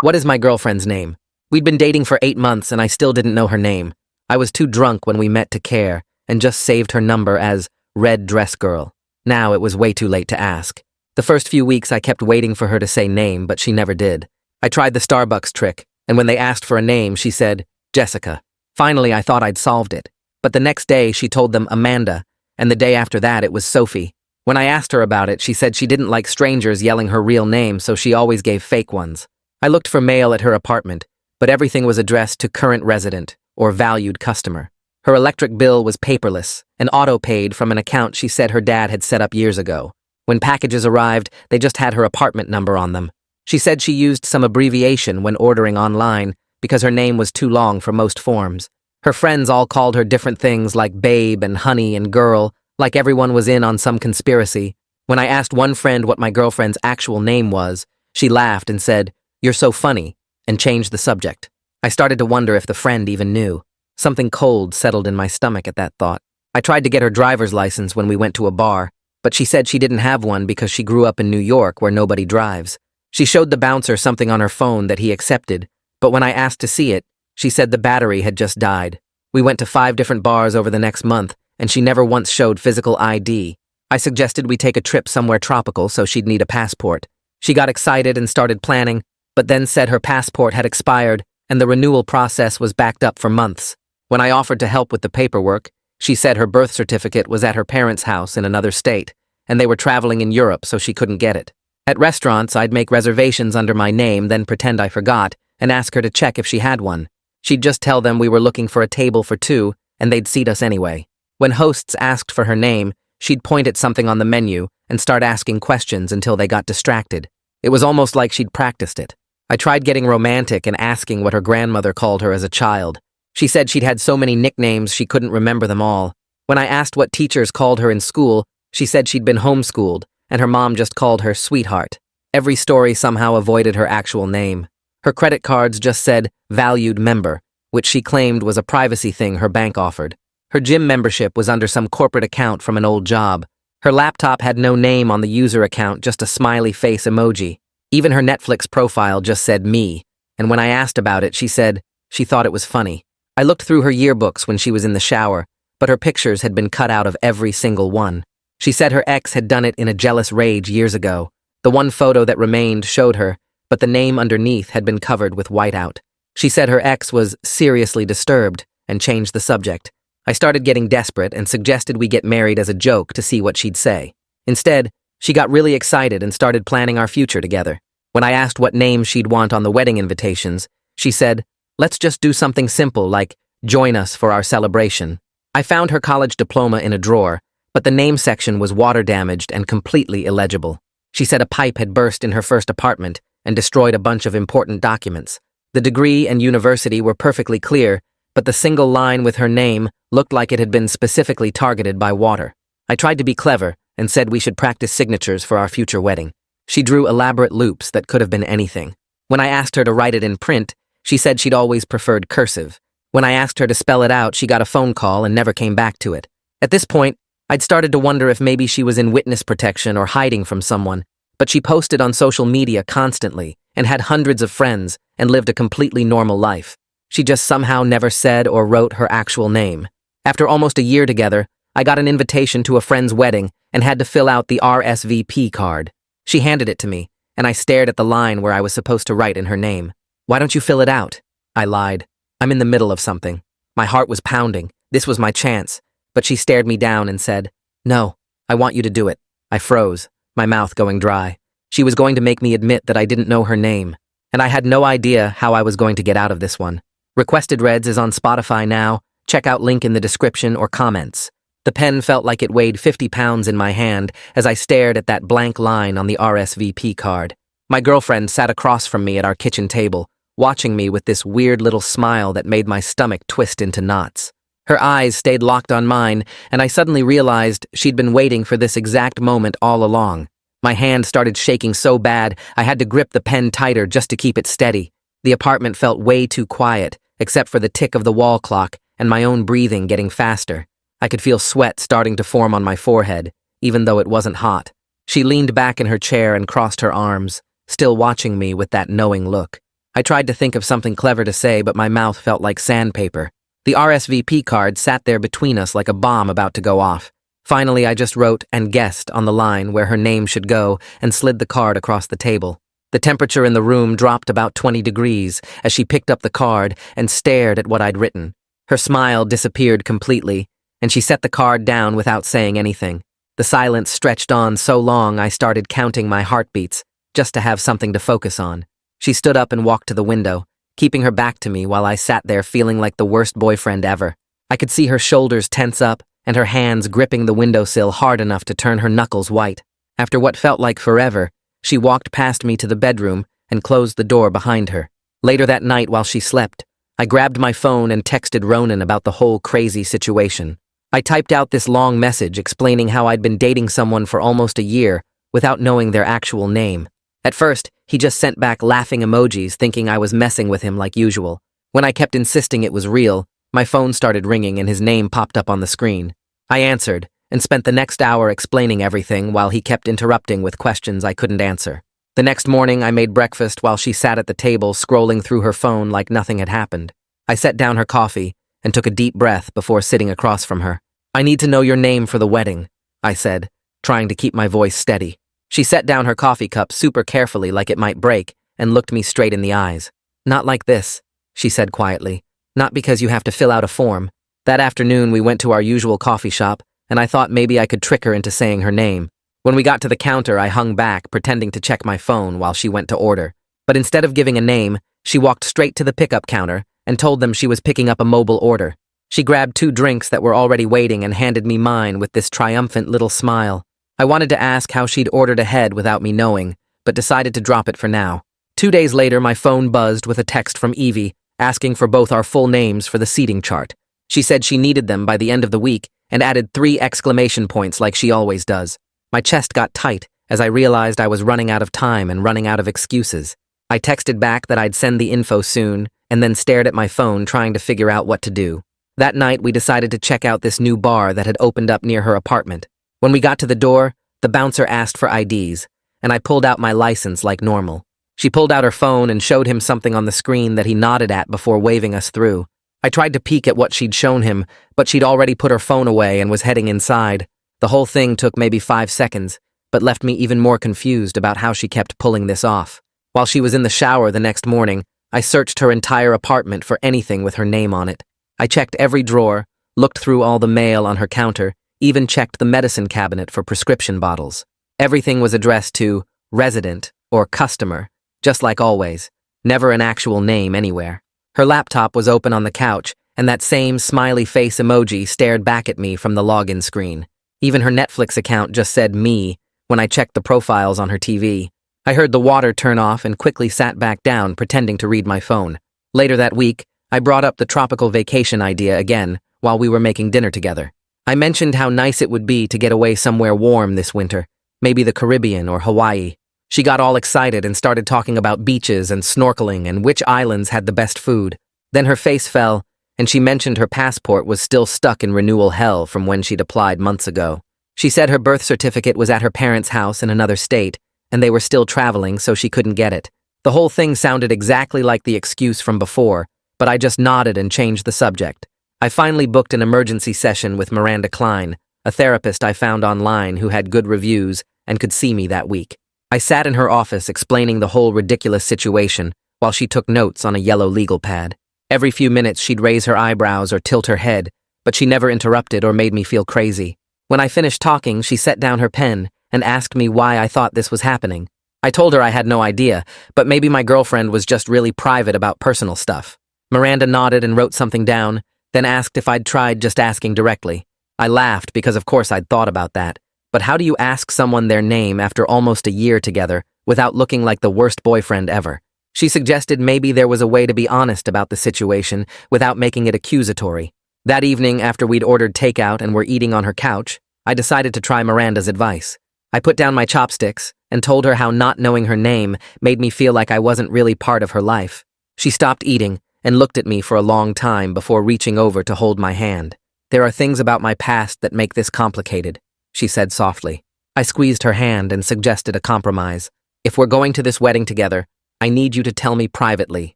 What is my girlfriend's name? We'd been dating for 8 months and I still didn't know her name. I was too drunk when we met to care and just saved her number as Red Dress Girl. Now it was way too late to ask. The first few weeks I kept waiting for her to say name, but she never did. I tried the Starbucks trick, and when they asked for a name, she said, Jessica. Finally, I thought I'd solved it. But the next day, she told them Amanda, and the day after that, it was Sophie. When I asked her about it, she said she didn't like strangers yelling her real name, so she always gave fake ones. I looked for mail at her apartment, but everything was addressed to current resident or valued customer. Her electric bill was paperless and auto-paid from an account she said her dad had set up years ago. When packages arrived, they just had her apartment number on them. She said she used some abbreviation when ordering online because her name was too long for most forms. Her friends all called her different things like babe and honey and girl, like everyone was in on some conspiracy. When I asked one friend what my girlfriend's actual name was, she laughed and said, "You're so funny," and changed the subject. I started to wonder if the friend even knew. Something cold settled in my stomach at that thought. I tried to get her driver's license when we went to a bar, but she said she didn't have one because she grew up in New York where nobody drives. She showed the bouncer something on her phone that he accepted, but when I asked to see it, she said the battery had just died. We went to 5 different bars over the next month, and she never once showed physical ID. I suggested we take a trip somewhere tropical so she'd need a passport. She got excited and started planning, but then said her passport had expired and the renewal process was backed up for months. When I offered to help with the paperwork, she said her birth certificate was at her parents' house in another state, and they were traveling in Europe so she couldn't get it. At restaurants, I'd make reservations under my name, then pretend I forgot, and ask her to check if she had one. She'd just tell them we were looking for a table for 2, and they'd seat us anyway. When hosts asked for her name, she'd point at something on the menu and start asking questions until they got distracted. It was almost like she'd practiced it. I tried getting romantic and asking what her grandmother called her as a child. She said she'd had so many nicknames she couldn't remember them all. When I asked what teachers called her in school, she said she'd been homeschooled, and her mom just called her sweetheart. Every story somehow avoided her actual name. Her credit cards just said valued member, which she claimed was a privacy thing her bank offered. Her gym membership was under some corporate account from an old job. Her laptop had no name on the user account, just a smiley face emoji. Even her Netflix profile just said me, and when I asked about it, she said she thought it was funny. I looked through her yearbooks when she was in the shower, but her pictures had been cut out of every single one. She said her ex had done it in a jealous rage years ago. The one photo that remained showed her, but the name underneath had been covered with whiteout. She said her ex was seriously disturbed and changed the subject. I started getting desperate and suggested we get married as a joke to see what she'd say. Instead, she got really excited and started planning our future together. When I asked what name she'd want on the wedding invitations, she said, "Let's just do something simple like join us for our celebration." I found her college diploma in a drawer, but the name section was water damaged and completely illegible. She said a pipe had burst in her first apartment and destroyed a bunch of important documents. The degree and university were perfectly clear, but the single line with her name looked like it had been specifically targeted by water. I tried to be clever and said we should practice signatures for our future wedding. She drew elaborate loops that could have been anything. When I asked her to write it in print, she said she'd always preferred cursive. When I asked her to spell it out, she got a phone call and never came back to it. At this point, I'd started to wonder if maybe she was in witness protection or hiding from someone, but she posted on social media constantly and had hundreds of friends and lived a completely normal life. She just somehow never said or wrote her actual name. After almost a year together, I got an invitation to a friend's wedding and had to fill out the Rsvp card. She handed it to me, and I stared at the line where I was supposed to write in her name. "Why don't you fill it out?" I lied. "I'm in the middle of something." My heart was pounding. This was my chance. But she stared me down and said, "No, I want you to do it." I froze, my mouth going dry. She was going to make me admit that I didn't know her name, and I had no idea how I was going to get out of this one. Requested Reds is on Spotify now. Check out link in the description or comments. The pen felt like it weighed 50 pounds in my hand as I stared at that blank line on the Rsvp card. My girlfriend sat across from me at our kitchen table, watching me with this weird little smile that made my stomach twist into knots. Her eyes stayed locked on mine, and I suddenly realized she'd been waiting for this exact moment all along. My hand started shaking so bad, I had to grip the pen tighter just to keep it steady. The apartment felt way too quiet, except for the tick of the wall clock and my own breathing getting faster. I could feel sweat starting to form on my forehead, even though it wasn't hot. She leaned back in her chair and crossed her arms, still watching me with that knowing look. I tried to think of something clever to say, but my mouth felt like sandpaper. The RSVP card sat there between us like a bomb about to go off. Finally, I just wrote "and guessed" on the line where her name should go and slid the card across the table. The temperature in the room dropped about 20 degrees as she picked up the card and stared at what I'd written. Her smile disappeared completely, and she set the card down without saying anything. The silence stretched on so long I started counting my heartbeats, just to have something to focus on. She stood up and walked to the window, keeping her back to me while I sat there feeling like the worst boyfriend ever. I could see her shoulders tense up and her hands gripping the windowsill hard enough to turn her knuckles white. After what felt like forever, she walked past me to the bedroom and closed the door behind her. Later that night while she slept, I grabbed my phone and texted Ronan about the whole crazy situation. I typed out this long message explaining how I'd been dating someone for almost a year without knowing their actual name. At first, he just sent back laughing emojis thinking I was messing with him like usual. When I kept insisting it was real, my phone started ringing and his name popped up on the screen. I answered and spent the next hour explaining everything while he kept interrupting with questions I couldn't answer. The next morning, I made breakfast while she sat at the table scrolling through her phone like nothing had happened. I set down her coffee and took a deep breath before sitting across from her. "I need to know your name for the wedding," I said, trying to keep my voice steady. She set down her coffee cup super carefully like it might break and looked me straight in the eyes. "Not like this," she said quietly. "Not because you have to fill out a form." That afternoon, we went to our usual coffee shop, and I thought maybe I could trick her into saying her name. When we got to the counter, I hung back, pretending to check my phone while she went to order. But instead of giving a name, she walked straight to the pickup counter and told them she was picking up a mobile order. She grabbed 2 drinks that were already waiting and handed me mine with this triumphant little smile. I wanted to ask how she'd ordered ahead without me knowing, but decided to drop it for now. 2 days later, my phone buzzed with a text from Evie, asking for both our full names for the seating chart. She said she needed them by the end of the week and added 3 exclamation points like she always does. My chest got tight as I realized I was running out of time and running out of excuses. I texted back that I'd send the info soon and then stared at my phone trying to figure out what to do. That night, we decided to check out this new bar that had opened up near her apartment. When we got to the door, the bouncer asked for IDs, and I pulled out my license like normal. She pulled out her phone and showed him something on the screen that he nodded at before waving us through. I tried to peek at what she'd shown him, but she'd already put her phone away and was heading inside. The whole thing took maybe 5 seconds, but left me even more confused about how she kept pulling this off. While she was in the shower the next morning, I searched her entire apartment for anything with her name on it. I checked every drawer, looked through all the mail on her counter, even checked the medicine cabinet for prescription bottles. Everything was addressed to resident or customer, just like always. Never an actual name anywhere. Her laptop was open on the couch, and that same smiley face emoji stared back at me from the login screen. Even her Netflix account just said me when I checked the profiles on her TV. I heard the water turn off and quickly sat back down, pretending to read my phone. Later that week, I brought up the tropical vacation idea again while we were making dinner together. I mentioned how nice it would be to get away somewhere warm this winter, maybe the Caribbean or Hawaii. She got all excited and started talking about beaches and snorkeling and which islands had the best food. Then her face fell, and she mentioned her passport was still stuck in renewal hell from when she'd applied months ago. She said her birth certificate was at her parents' house in another state, and they were still traveling, so she couldn't get it. The whole thing sounded exactly like the excuse from before, but I just nodded and changed the subject. I finally booked an emergency session with Miranda Klein, a therapist I found online who had good reviews and could see me that week. I sat in her office explaining the whole ridiculous situation while she took notes on a yellow legal pad. Every few minutes she'd raise her eyebrows or tilt her head, but she never interrupted or made me feel crazy. When I finished talking, she set down her pen and asked me why I thought this was happening. I told her I had no idea, but maybe my girlfriend was just really private about personal stuff. Miranda nodded and wrote something down, then asked if I'd tried just asking directly. I laughed because of course I'd thought about that. But how do you ask someone their name after almost a year together without looking like the worst boyfriend ever? She suggested maybe there was a way to be honest about the situation without making it accusatory. That evening, after we'd ordered takeout and were eating on her couch, I decided to try Miranda's advice. I put down my chopsticks and told her how not knowing her name made me feel like I wasn't really part of her life. She stopped eating and looked at me for a long time before reaching over to hold my hand. "There are things about my past that make this complicated," she said softly. I squeezed her hand and suggested a compromise. "If we're going to this wedding together, I need you to tell me privately,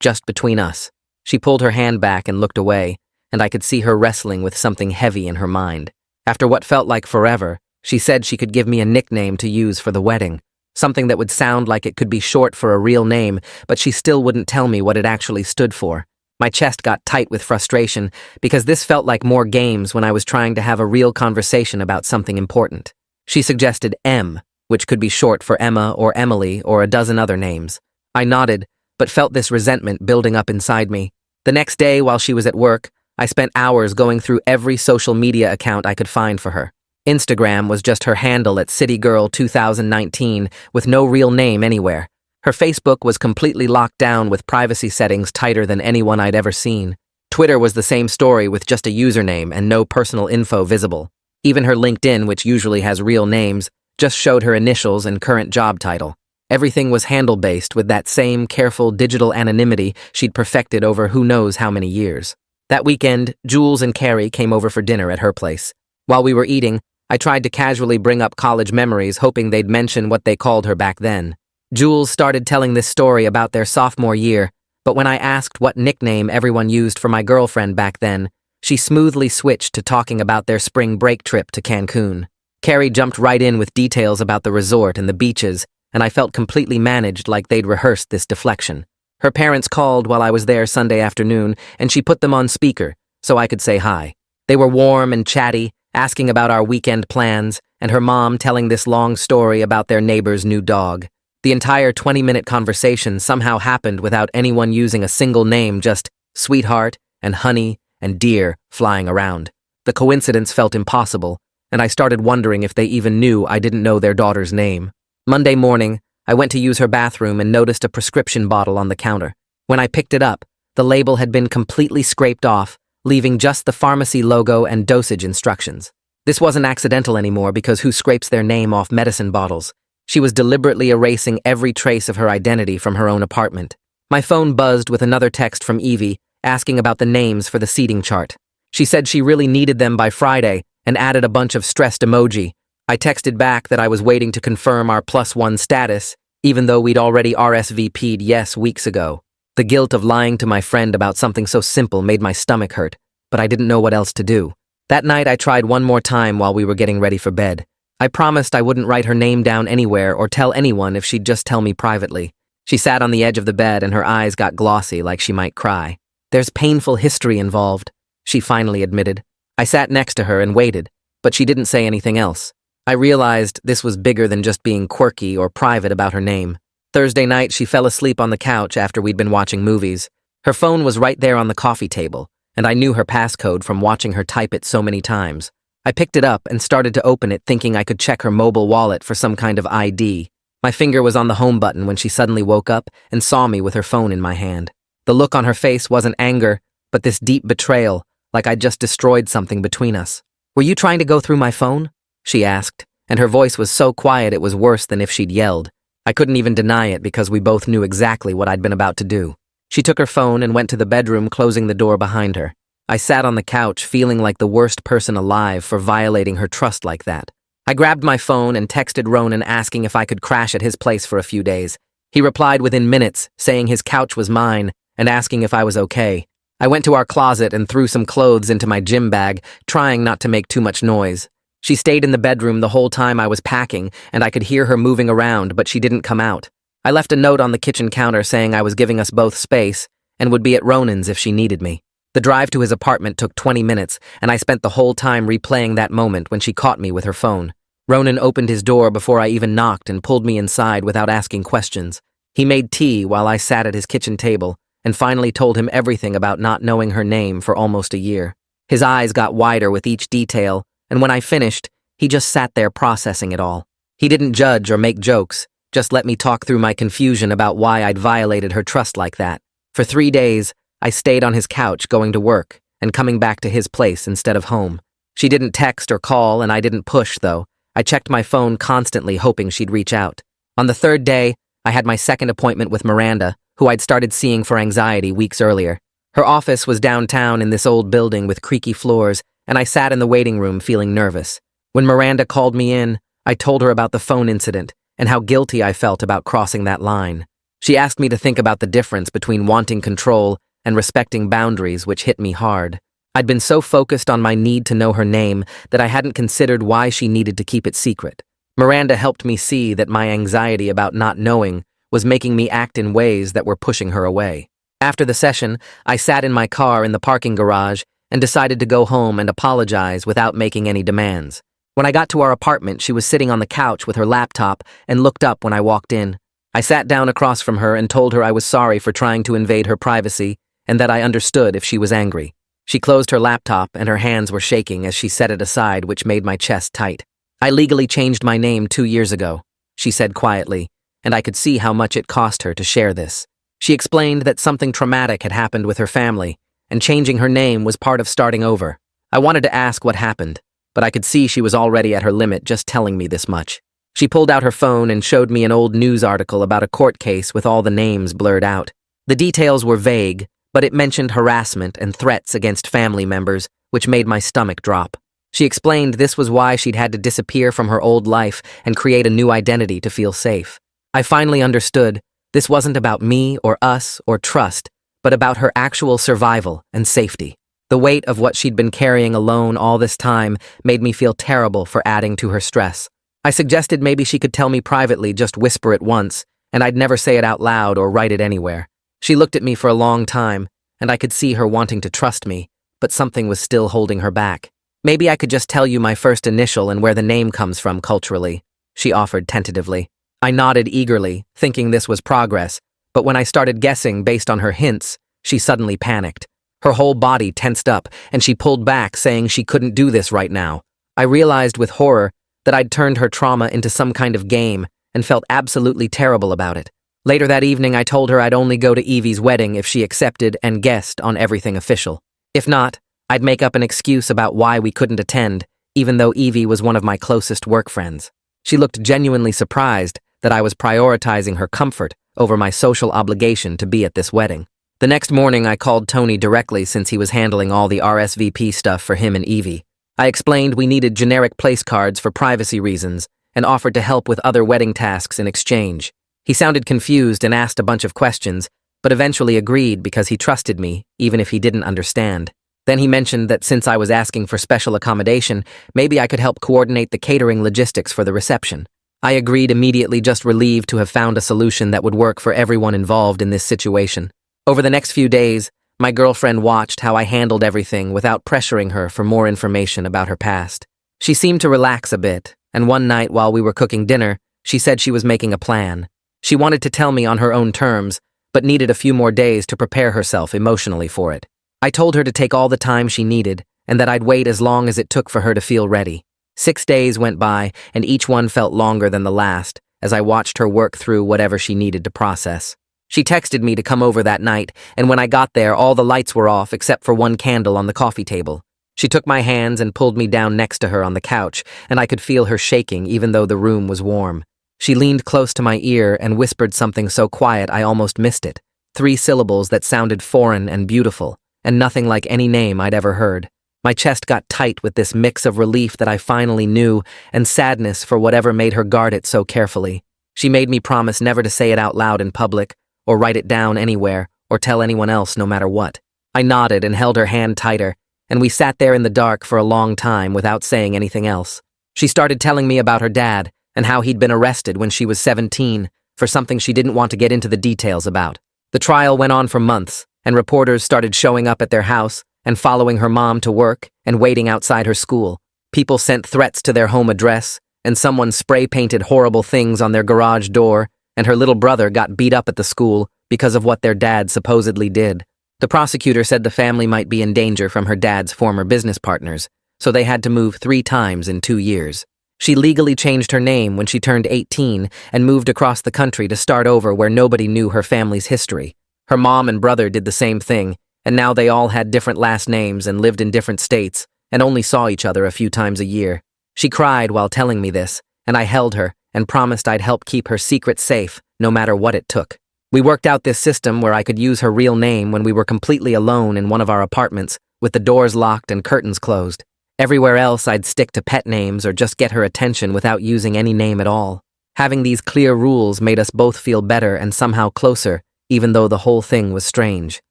just between us." She pulled her hand back and looked away, and I could see her wrestling with something heavy in her mind. After what felt like forever, she said she could give me a nickname to use for the wedding, something that would sound like it could be short for a real name, but she still wouldn't tell me what it actually stood for. My chest got tight with frustration, because this felt like more games when I was trying to have a real conversation about something important. She suggested M, which could be short for Emma or Emily or a dozen other names. I nodded, but felt this resentment building up inside me. The next day, while she was at work, I spent hours going through every social media account I could find for her. Instagram was just her handle at CityGirl2019 with no real name anywhere. Her Facebook was completely locked down with privacy settings tighter than anyone I'd ever seen. Twitter was the same story with just a username and no personal info visible. Even her LinkedIn, which usually has real names, just showed her initials and current job title. Everything was handle-based with that same careful digital anonymity she'd perfected over who knows how many years. That weekend, Jules and Carrie came over for dinner at her place. While we were eating, I tried to casually bring up college memories, hoping they'd mention what they called her back then. Jules started telling this story about their sophomore year, but when I asked what nickname everyone used for my girlfriend back then, she smoothly switched to talking about their spring break trip to Cancun. Carrie jumped right in with details about the resort and the beaches, and I felt completely managed, like they'd rehearsed this deflection. Her parents called while I was there Sunday afternoon, and she put them on speaker so I could say hi. They were warm and chatty, asking about our weekend plans, and her mom telling this long story about their neighbor's new dog. The entire 20-minute conversation somehow happened without anyone using a single name, just sweetheart and honey and dear flying around. The coincidence felt impossible, and I started wondering if they even knew I didn't know their daughter's name. Monday morning, I went to use her bathroom and noticed a prescription bottle on the counter. When I picked it up, the label had been completely scraped off, leaving just the pharmacy logo and dosage instructions. This wasn't accidental anymore, because who scrapes their name off medicine bottles? She was deliberately erasing every trace of her identity from her own apartment. My phone buzzed with another text from Evie, asking about the names for the seating chart. She said she really needed them by Friday and added a bunch of stressed emoji. I texted back that I was waiting to confirm our +1 status, even though we'd already RSVP'd yes weeks ago. The guilt of lying to my friend about something so simple made my stomach hurt, but I didn't know what else to do. That night I tried one more time while we were getting ready for bed. I promised I wouldn't write her name down anywhere or tell anyone if she'd just tell me privately. She sat on the edge of the bed and her eyes got glossy like she might cry. "There's painful history involved," she finally admitted. I sat next to her and waited, but she didn't say anything else. I realized this was bigger than just being quirky or private about her name. Thursday night, she fell asleep on the couch after we'd been watching movies. Her phone was right there on the coffee table, and I knew her passcode from watching her type it so many times. I picked it up and started to open it, thinking I could check her mobile wallet for some kind of ID. My finger was on the home button when she suddenly woke up and saw me with her phone in my hand. The look on her face wasn't anger, but this deep betrayal, like I'd just destroyed something between us. "Were you trying to go through my phone?" she asked, and her voice was so quiet it was worse than if she'd yelled. I couldn't even deny it because we both knew exactly what I'd been about to do. She took her phone and went to the bedroom, closing the door behind her. I sat on the couch, feeling like the worst person alive for violating her trust like that. I grabbed my phone and texted Ronan asking if I could crash at his place for a few days. He replied within minutes, saying his couch was mine and asking if I was okay. I went to our closet and threw some clothes into my gym bag, trying not to make too much noise. She stayed in the bedroom the whole time I was packing, and I could hear her moving around, but she didn't come out. I left a note on the kitchen counter saying I was giving us both space and would be at Ronan's if she needed me. The drive to his apartment took 20 minutes, and I spent the whole time replaying that moment when she caught me with her phone. Ronan opened his door before I even knocked and pulled me inside without asking questions. He made tea while I sat at his kitchen table, and finally told him everything about not knowing her name for almost a year. His eyes got wider with each detail, and when I finished, he just sat there processing it all. He didn't judge or make jokes, just let me talk through my confusion about why I'd violated her trust like that. For 3 days, I stayed on his couch going to work and coming back to his place instead of home. She didn't text or call, and I didn't push, though. I checked my phone constantly, hoping she'd reach out. On the 3rd day, I had my second appointment with Miranda, who I'd started seeing for anxiety weeks earlier. Her office was downtown in this old building with creaky floors, and I sat in the waiting room feeling nervous. When Miranda called me in, I told her about the phone incident and how guilty I felt about crossing that line. She asked me to think about the difference between wanting control and respecting boundaries, which hit me hard. I'd been so focused on my need to know her name that I hadn't considered why she needed to keep it secret. Miranda helped me see that my anxiety about not knowing was making me act in ways that were pushing her away. After the session, I sat in my car in the parking garage and decided to go home and apologize without making any demands. When I got to our apartment, she was sitting on the couch with her laptop and looked up when I walked in. I sat down across from her and told her I was sorry for trying to invade her privacy and that I understood if she was angry. She closed her laptop and her hands were shaking as she set it aside, which made my chest tight. "I legally changed my name 2 years ago," she said quietly, and I could see how much it cost her to share this. She explained that something traumatic had happened with her family, and changing her name was part of starting over. I wanted to ask what happened, but I could see she was already at her limit just telling me this much. She pulled out her phone and showed me an old news article about a court case with all the names blurred out. The details were vague, but it mentioned harassment and threats against family members, which made my stomach drop. She explained this was why she'd had to disappear from her old life and create a new identity to feel safe. I finally understood this wasn't about me or us or trust, but about her actual survival and safety. The weight of what she'd been carrying alone all this time made me feel terrible for adding to her stress. I suggested maybe she could tell me privately, just whisper it once, and I'd never say it out loud or write it anywhere. She looked at me for a long time, and I could see her wanting to trust me, but something was still holding her back. "Maybe I could just tell you my first initial and where the name comes from culturally," she offered tentatively. I nodded eagerly, thinking this was progress, but when I started guessing based on her hints, she suddenly panicked. Her whole body tensed up, and she pulled back, saying she couldn't do this right now. I realized with horror that I'd turned her trauma into some kind of game and felt absolutely terrible about it. Later that evening, I told her I'd only go to Evie's wedding if she accepted and guessed on everything official. If not, I'd make up an excuse about why we couldn't attend, even though Evie was one of my closest work friends. She looked genuinely surprised that I was prioritizing her comfort over my social obligation to be at this wedding. The next morning, I called Tony directly since he was handling all the RSVP stuff for him and Evie. I explained we needed generic place cards for privacy reasons and offered to help with other wedding tasks in exchange. He sounded confused and asked a bunch of questions, but eventually agreed because he trusted me, even if he didn't understand. Then he mentioned that since I was asking for special accommodation, maybe I could help coordinate the catering logistics for the reception. I agreed immediately, just relieved to have found a solution that would work for everyone involved in this situation. Over the next few days, my girlfriend watched how I handled everything without pressuring her for more information about her past. She seemed to relax a bit, and one night while we were cooking dinner, she said she was making a plan. She wanted to tell me on her own terms, but needed a few more days to prepare herself emotionally for it. I told her to take all the time she needed, and that I'd wait as long as it took for her to feel ready. 6 days went by, and each one felt longer than the last, as I watched her work through whatever she needed to process. She texted me to come over that night, and when I got there, all the lights were off except for one candle on the coffee table. She took my hands and pulled me down next to her on the couch, and I could feel her shaking even though the room was warm. She leaned close to my ear and whispered something so quiet I almost missed it. 3 syllables that sounded foreign and beautiful, and nothing like any name I'd ever heard. My chest got tight with this mix of relief that I finally knew and sadness for whatever made her guard it so carefully. She made me promise never to say it out loud in public, or write it down anywhere, or tell anyone else no matter what. I nodded and held her hand tighter, and we sat there in the dark for a long time without saying anything else. She started telling me about her dad and how he'd been arrested when she was 17 for something she didn't want to get into the details about. The trial went on for months, and reporters started showing up at their house and following her mom to work and waiting outside her school. People sent threats to their home address, and someone spray-painted horrible things on their garage door, and her little brother got beat up at the school because of what their dad supposedly did. The prosecutor said the family might be in danger from her dad's former business partners, so they had to move 3 times in 2 years. She legally changed her name when she turned 18 and moved across the country to start over where nobody knew her family's history. Her mom and brother did the same thing, and now they all had different last names and lived in different states and only saw each other a few times a year. She cried while telling me this, and I held her and promised I'd help keep her secret safe no matter what it took. We worked out this system where I could use her real name when we were completely alone in one of our apartments, with the doors locked and curtains closed. Everywhere else, I'd stick to pet names or just get her attention without using any name at all. Having these clear rules made us both feel better and somehow closer, even though the whole thing was strange.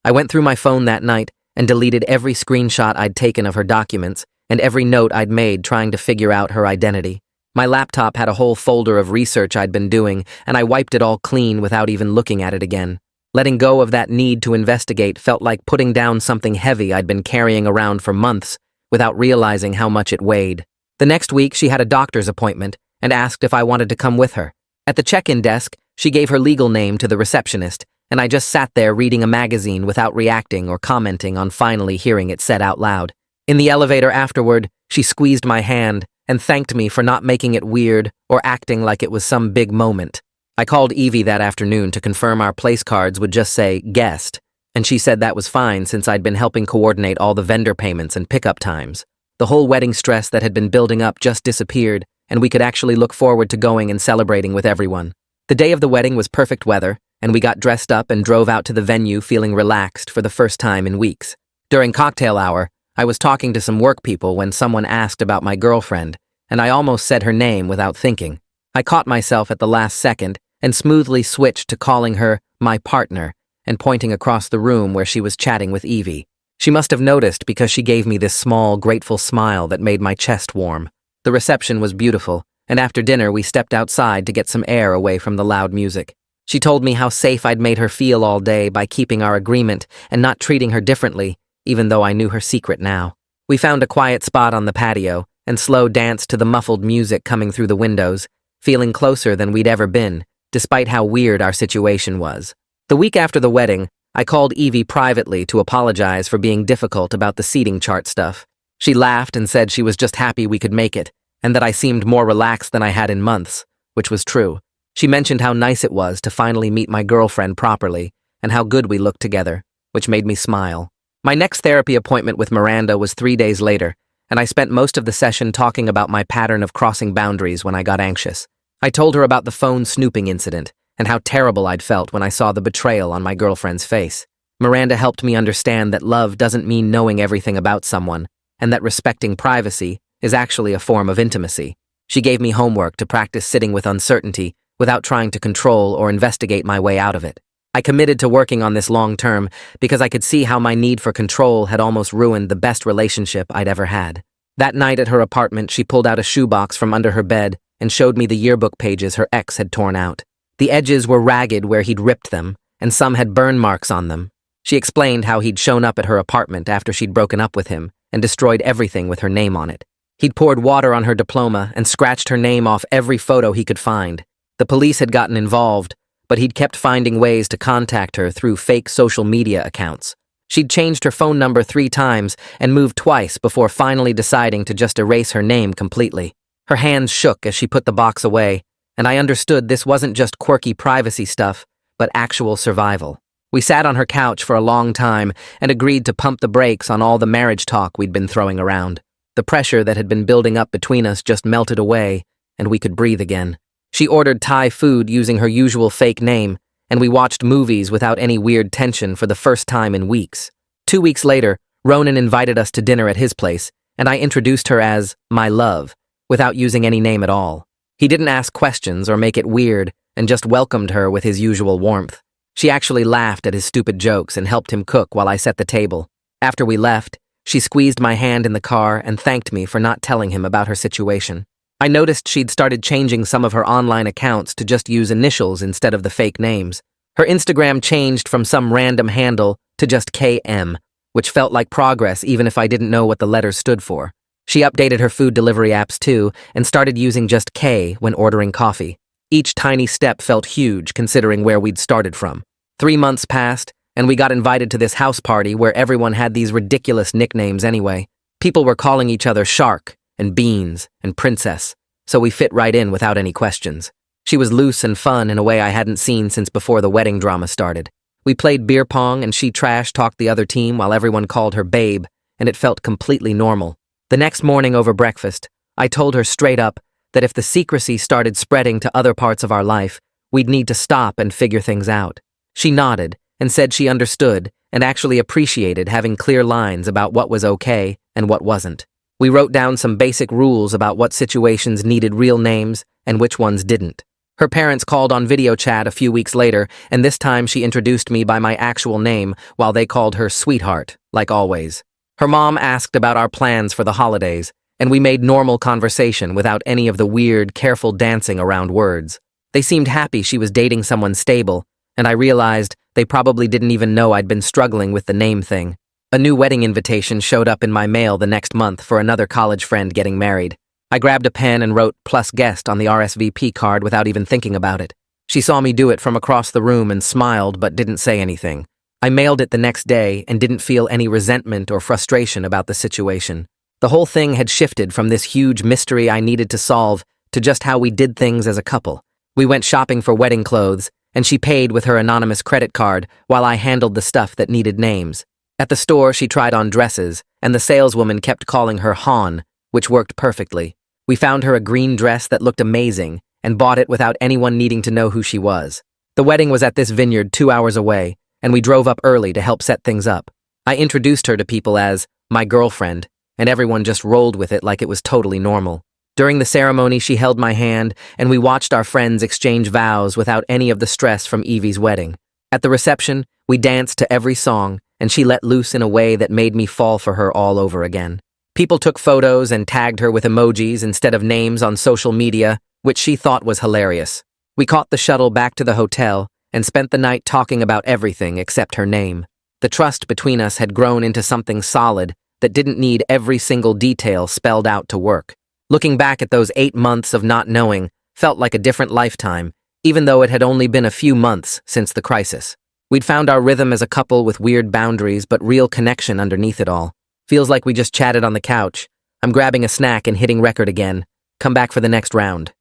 I went through my phone that night and deleted every screenshot I'd taken of her documents and every note I'd made trying to figure out her identity. My laptop had a whole folder of research I'd been doing, and I wiped it all clean without even looking at it again. Letting go of that need to investigate felt like putting down something heavy I'd been carrying around for months without realizing how much it weighed. The next week, she had a doctor's appointment and asked if I wanted to come with her. At the check-in desk, she gave her legal name to the receptionist, and I just sat there reading a magazine without reacting or commenting on finally hearing it said out loud. In the elevator afterward, she squeezed my hand and thanked me for not making it weird or acting like it was some big moment. I called Evie that afternoon to confirm our place cards would just say guest, and she said that was fine since I'd been helping coordinate all the vendor payments and pickup times. The whole wedding stress that had been building up just disappeared, and we could actually look forward to going and celebrating with everyone. The day of the wedding was perfect weather, and we got dressed up and drove out to the venue feeling relaxed for the first time in weeks. During cocktail hour, I was talking to some work people when someone asked about my girlfriend, and I almost said her name without thinking. I caught myself at the last second and smoothly switched to calling her my partner and pointing across the room where she was chatting with Evie. She must have noticed because she gave me this small, grateful smile that made my chest warm. The reception was beautiful, and after dinner we stepped outside to get some air away from the loud music. She told me how safe I'd made her feel all day by keeping our agreement and not treating her differently, even though I knew her secret now. We found a quiet spot on the patio and slow danced to the muffled music coming through the windows, feeling closer than we'd ever been, despite how weird our situation was. The week after the wedding, I called Evie privately to apologize for being difficult about the seating chart stuff. She laughed and said she was just happy we could make it, and that I seemed more relaxed than I had in months, which was true. She mentioned how nice it was to finally meet my girlfriend properly, and how good we looked together, which made me smile. My next therapy appointment with Miranda was 3 days later, and I spent most of the session talking about my pattern of crossing boundaries when I got anxious. I told her about the phone snooping incident, and how terrible I'd felt when I saw the betrayal on my girlfriend's face. Miranda helped me understand that love doesn't mean knowing everything about someone, and that respecting privacy is actually a form of intimacy. She gave me homework to practice sitting with uncertainty without trying to control or investigate my way out of it. I committed to working on this long term because I could see how my need for control had almost ruined the best relationship I'd ever had. That night at her apartment, she pulled out a shoebox from under her bed and showed me the yearbook pages her ex had torn out. The edges were ragged where he'd ripped them, and some had burn marks on them. She explained how he'd shown up at her apartment after she'd broken up with him and destroyed everything with her name on it. He'd poured water on her diploma and scratched her name off every photo he could find. The police had gotten involved, but he'd kept finding ways to contact her through fake social media accounts. She'd changed her phone number 3 times and moved twice before finally deciding to just erase her name completely. Her hands shook as she put the box away, and I understood this wasn't just quirky privacy stuff, but actual survival. We sat on her couch for a long time and agreed to pump the brakes on all the marriage talk we'd been throwing around. The pressure that had been building up between us just melted away, and we could breathe again. She ordered Thai food using her usual fake name, and we watched movies without any weird tension for the first time in weeks. 2 weeks later, Ronan invited us to dinner at his place, and I introduced her as my love, without using any name at all. He didn't ask questions or make it weird, and just welcomed her with his usual warmth. She actually laughed at his stupid jokes and helped him cook while I set the table. After we left, she squeezed my hand in the car and thanked me for not telling him about her situation. I noticed she'd started changing some of her online accounts to just use initials instead of the fake names. Her Instagram changed from some random handle to just KM, which felt like progress even if I didn't know what the letters stood for. She updated her food delivery apps too and started using just K when ordering coffee. Each tiny step felt huge considering where we'd started from. 3 months passed, and we got invited to this house party where everyone had these ridiculous nicknames anyway. People were calling each other Shark and Beans and Princess, so we fit right in without any questions. She was loose and fun in a way I hadn't seen since before the wedding drama started. We played beer pong and she trash-talked the other team while everyone called her babe, and it felt completely normal. The next morning over breakfast, I told her straight up that if the secrecy started spreading to other parts of our life, we'd need to stop and figure things out. She nodded and said she understood and actually appreciated having clear lines about what was okay and what wasn't. We wrote down some basic rules about what situations needed real names and which ones didn't. Her parents called on video chat a few weeks later, and this time she introduced me by my actual name while they called her sweetheart, like always. Her mom asked about our plans for the holidays, and we made normal conversation without any of the weird, careful dancing around words. They seemed happy she was dating someone stable, and I realized they probably didn't even know I'd been struggling with the name thing. A new wedding invitation showed up in my mail the next month for another college friend getting married. I grabbed a pen and wrote "plus guest" on the RSVP card without even thinking about it. She saw me do it from across the room and smiled but didn't say anything. I mailed it the next day and didn't feel any resentment or frustration about the situation. The whole thing had shifted from this huge mystery I needed to solve to just how we did things as a couple. We went shopping for wedding clothes, and she paid with her anonymous credit card while I handled the stuff that needed names. At the store, she tried on dresses, and the saleswoman kept calling her Han, which worked perfectly. We found her a green dress that looked amazing and bought it without anyone needing to know who she was. The wedding was at this vineyard 2 hours away, and we drove up early to help set things up. I introduced her to people as my girlfriend, and everyone just rolled with it like it was totally normal. During the ceremony, she held my hand, and we watched our friends exchange vows without any of the stress from Evie's wedding. At the reception, we danced to every song, and she let loose in a way that made me fall for her all over again. People took photos and tagged her with emojis instead of names on social media, which she thought was hilarious. We caught the shuttle back to the hotel and spent the night talking about everything except her name. The trust between us had grown into something solid that didn't need every single detail spelled out to work. Looking back at those 8 months of not knowing felt like a different lifetime, even though it had only been a few months since the crisis. We'd found our rhythm as a couple with weird boundaries but real connection underneath it all. Feels like we just chatted on the couch. I'm grabbing a snack and hitting record again. Come back for the next round.